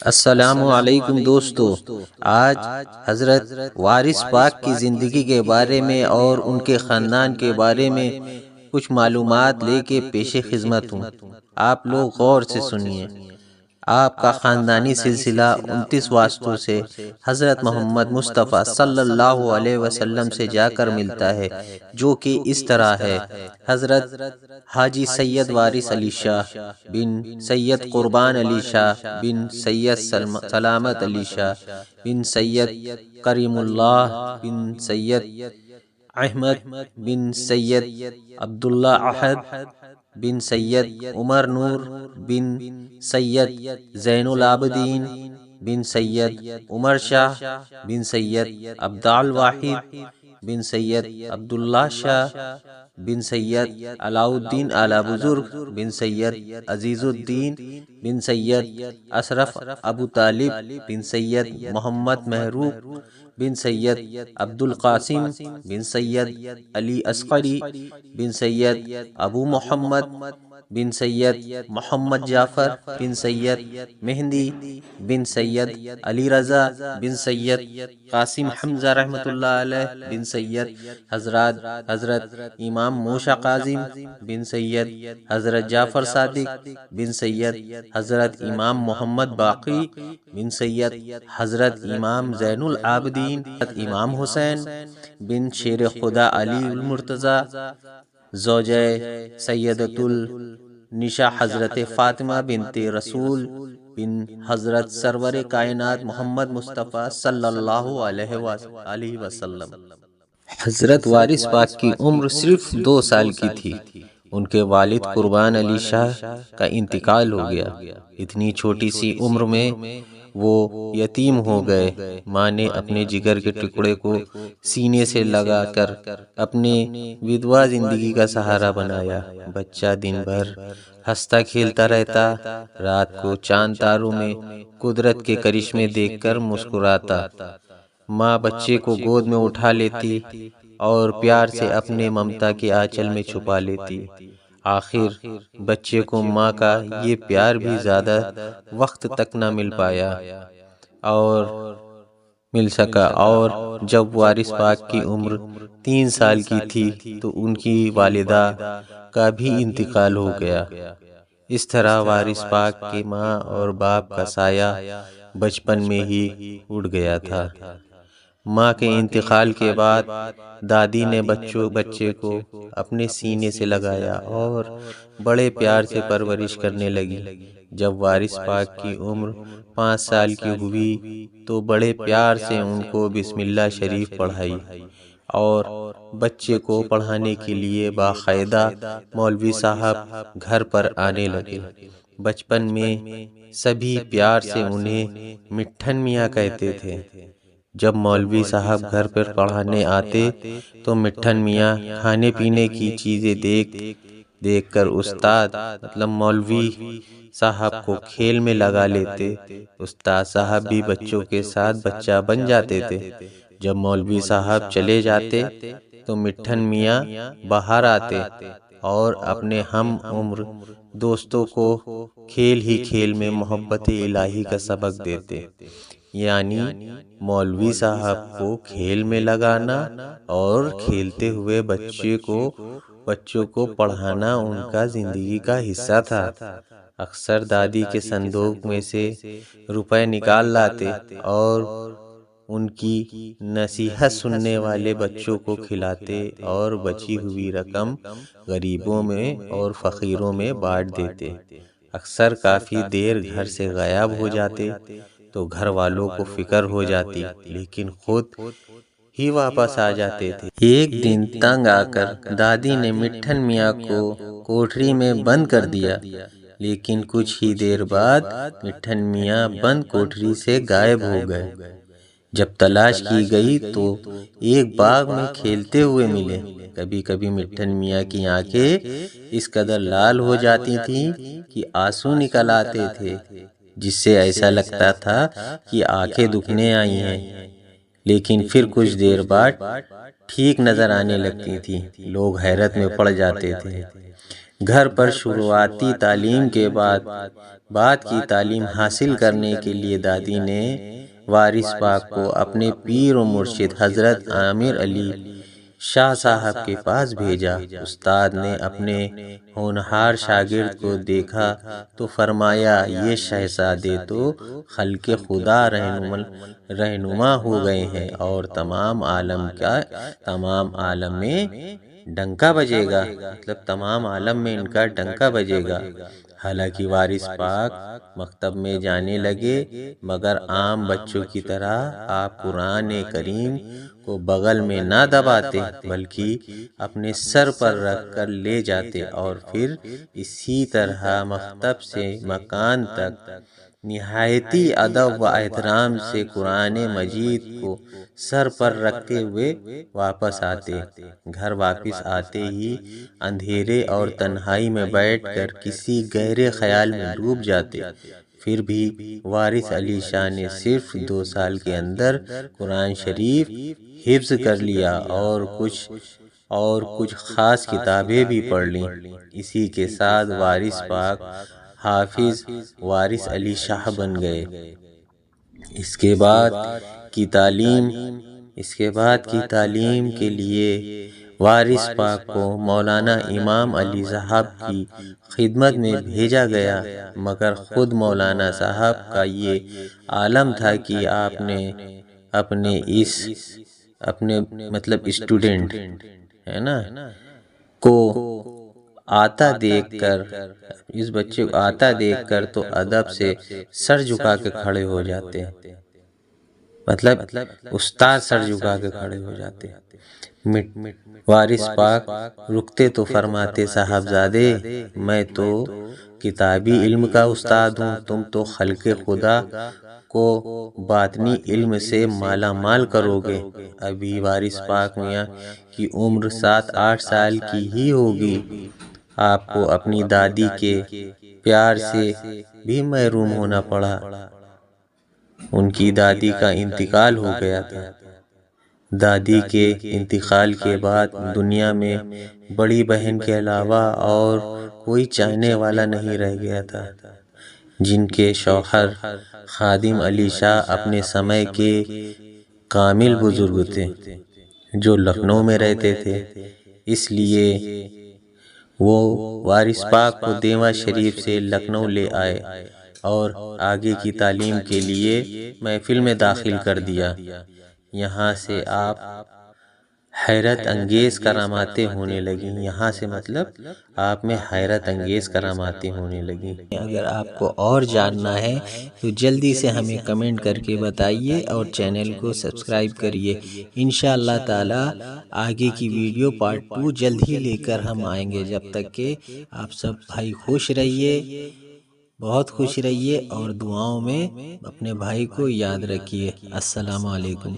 السلام علیکم دوستو، آج حضرت وارث پاک کی زندگی کے بارے میں اور ان کے خاندان کے بارے میں کچھ معلومات لے کے پیش خدمت ہوں۔ آپ لوگ غور سے سنیے۔ آپ کا خاندانی سلسلہ 29 واسطوں سے حضرت محمد مصطفیٰ صلی اللہ علیہ وسلم سے جا کر ملتا ہے، جو کہ اس طرح ہے: حضرت حاجی سید وارث علی شاہ بن سید قربان علی شاہ بن سید سلامت علی شاہ بن سید کریم اللہ بن سید احمد بن سید عبداللہ احد بن سید عمر نور بن سید زین العابدین بن سید عمر شاہ بن سید عبدال واحد بن سید عبداللہ شاہ بن سید علاء الدین اعلیٰ بزرگ بن سید عزیز الدین بن سید اشرف ابو طالب بن سید محمد محروب بن سید عبد القاسم بن سید علی اصغری بن سید ابو محمد بن سید محمد جعفر بن سید مہندی بن سید علی رضا بن سید قاسم حمزہ رحمۃ اللہ علیہ بن سید حضرت امام موشا کاظم بن سید حضرت جعفر صادق بن سید حضرت امام محمد باقی بن سید حضرت امام زین العابدین امام حسین بن شیر خدا علی المرتضی زوجہ سیدۃ النساء حضرت فاطمہ بنت رسول بن حضرت سرور کائنات محمد مصطفیٰ صلی اللہ علیہ وسلم۔ حضرت وارث پاک کی عمر صرف 2 سال کی تھی۔ ان کے والد قربان علی شاہ کا انتقال ہو گیا۔ اتنی چھوٹی سی عمر میں وہ یتیم ہو گئے۔ ماں نے اپنے جگر کے ٹکڑے کو سینے سے لگا کر اپنے ودوا زندگی کا سہارا بنایا۔ بچہ دن بھر ہنستا کھیلتا رہتا، رات کو چاند تاروں میں قدرت کے کرشمے دیکھ کر مسکراتا۔ ماں بچے کو گود میں اٹھا لیتی اور پیار سے اپنے ممتا کے آنچل میں چھپا لیتی۔ آخر بچے کو ماں کا یہ پیار بھی زیادہ وقت تک نہ مل سکا اور جب وارث پاک کی عمر 3 سال کی تھی تو ان کی والدہ کا بھی انتقال ہو گیا۔ اس طرح وارث پاک کے ماں اور باپ کا سایہ بچپن میں ہی اڑ گیا تھا۔ ماں کے انتقال کے بعد دادی نے بچے کو اپنے سینے سے لگایا اور بڑے پیار سے پرورش کرنے لگی۔ جب وارث پاک کی عمر 5 سال کی ہوئی تو بڑے پیار سے ان کو بسم اللہ شریف پڑھائی اور بچے کو پڑھانے کے لیے باقاعدہ مولوی صاحب گھر پر آنے لگے۔ بچپن میں سبھی پیار سے انہیں مٹھن میاں کہتے تھے۔ جب مولوی صاحب گھر پر پڑھانے آتے تو مٹھن میاں کھانے پینے کی چیزیں دیکھ کر استاد مولوی صاحب کو کھیل میں لگا لیتے۔ استاد صاحب بھی بچوں کے ساتھ بچہ بن جاتے تھے۔ جب مولوی صاحب چلے جاتے تو مٹھن میاں باہر آتے اور اپنے ہم عمر دوستوں کو کھیل ہی کھیل میں محبت الہی کا سبق دیتے، یعنی مولوی صاحب کو کھیل میں لگانا اور کھیلتے ہوئے بچوں کو پڑھانا ان کا زندگی کا حصہ تھا۔ اکثر دادی کے صندوق میں سے روپے نکال لاتے اور ان کی نصیحت سننے والے بچوں کو کھلاتے اور بچی ہوئی رقم غریبوں میں اور فقیروں میں بانٹ دیتے۔ اکثر کافی دیر گھر سے غائب ہو جاتے تو گھر والوں کو فکر ہو جاتی، لیکن خود ہی واپس آ جاتے تھے۔ ایک دن تنگ آ کر دادی نے مٹھن میاں کو کوٹھری میں بند کر دیا، لیکن کچھ ہی دیر بعد مٹھن میاں بند کوٹھری سے غائب ہو گئے۔ جب تلاش کی گئی تو ایک باغ میں کھیلتے ہوئے ملے۔ کبھی کبھی مٹھن میاں کی آنکھیں اس قدر لال ہو جاتی تھیں کہ آنسو نکل آتے تھے، جس سے ایسا لگتا تھا کہ آنکھیں دکھنے آئی ہیں، لیکن پھر کچھ دیر بعد ٹھیک نظر آنے لگتی تھیں۔ لوگ حیرت میں پڑ جاتے تھے۔ گھر پر شروعاتی تعلیم کے بعد کی تعلیم حاصل کرنے کے لیے دادی نے وارث پاک کو اپنے پیر و مرشد حضرت عامر علی شاہ صاحب کے پاس بھیجا۔ استاد نے اپنے ہونہار شاگرد کو دیکھا تو فرمایا، یہ شہزادے تو خلق خدا رہنما ہو گئے ہیں اور تمام عالم میں ڈنکا بجے گا، مطلب تمام عالم میں ان کا ڈنکا بجے گا۔ حالانکہ وارث پاک مکتب میں جانے لگے، مگر عام بچوں کی طرح آپ قرآن کریم کو بغل میں نہ دباتے بلکہ اپنے سر پر رکھ کر لے جاتے اور پھر اسی طرح مکتب سے مکان تک نہایتی ادب و احترام سے قرآن مجید کو سر پر رکھتے ہوئے واپس آتے۔ گھر واپس آتے ہی اندھیرے اور تنہائی میں بیٹھ کر کسی گہرے خیال میں ڈوب جاتے۔ پھر بھی وارث علی شاہ نے صرف 2 سال کے اندر قرآن شریف حفظ کر لیا اور کچھ خاص کتابیں بھی پڑھ لیں۔ اسی کے ساتھ وارث پاک حافظ وارث علی شاہ بن گئے۔ اس کے بعد کی تعلیم کے لیے وارث پاک کو مولانا امام علی صاحب کی خدمت میں بھیجا گیا، مگر خود مولانا صاحب کا یہ عالم تھا کہ آپ نے اپنے مطلب اسٹوڈنٹ ہے نا کو آتا دیکھ کر، اس بچے کو آتا دیکھ کر تو ادب سے سر جھکا کے کھڑے ہو جاتے، مطلب استاد سر جھکا کے کھڑے ہو جاتے۔ وارث پاک رکتے تو فرماتے، صاحبزادے میں تو کتابی علم کا استاد ہوں، تم تو خلق خدا کو باطنی علم سے مالا مال کرو گے۔ ابھی وارث پاک میاں کی عمر 7-8 سال کی ہی ہوگی، آپ کو اپنی دادی کے پیار سے بھی محروم ہونا پڑا۔ ان کی دادی کا انتقال ہو گیا تھا۔ دادی کے انتقال کے بعد دنیا میں بڑی بہن کے علاوہ اور کوئی چاہنے والا نہیں رہ گیا تھا۔ جن کے شوہر خادم علی شاہ اپنے سمے کے کامل بزرگ تھے جو لکھنؤ میں رہتے تھے، اس لیے وہ وارث پاک کو دیواں شریف سے لکھنؤ لے آئے اور آگے کی تعلیم کے لیے محفل میں داخل کر دیا۔ یہاں سے آپ حیرت انگیز کراماتیں ہونے لگیں، یہاں سے مطلب آپ میں حیرت انگیز کراماتیں ہونے لگیں۔ اگر آپ کو اور جاننا ہے تو جلدی سے ہمیں کمنٹ کر کے بتائیے اور چینل کو سبسکرائب کریے۔ انشاءاللہ تعالی آگے کی ویڈیو پارٹ 2 جلد ہی لے کر ہم آئیں گے۔ جب تک کہ آپ سب بھائی خوش رہیے، بہت خوش رہیے اور دعاؤں میں اپنے بھائی کو یاد رکھیے۔ السلام علیکم۔